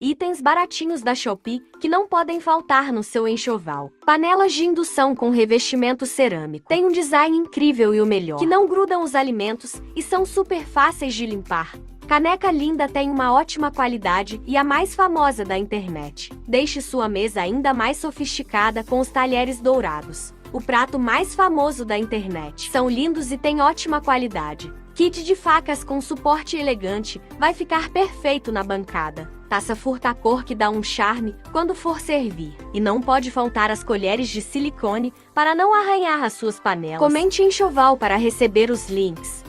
Itens baratinhos da Shopee que não podem faltar no seu enxoval. Panelas de indução com revestimento cerâmico. Tem um design incrível e o melhor, que não grudam os alimentos e são super fáceis de limpar. Caneca linda tem uma ótima qualidade e a mais famosa da internet. Deixe sua mesa ainda mais sofisticada com os talheres dourados. O prato mais famoso da internet. São lindos e têm ótima qualidade. Kit de facas com suporte elegante vai ficar perfeito na bancada. Taça furta-cor que dá um charme quando for servir. E não pode faltar as colheres de silicone para não arranhar as suas panelas. Comente enxoval para receber os links.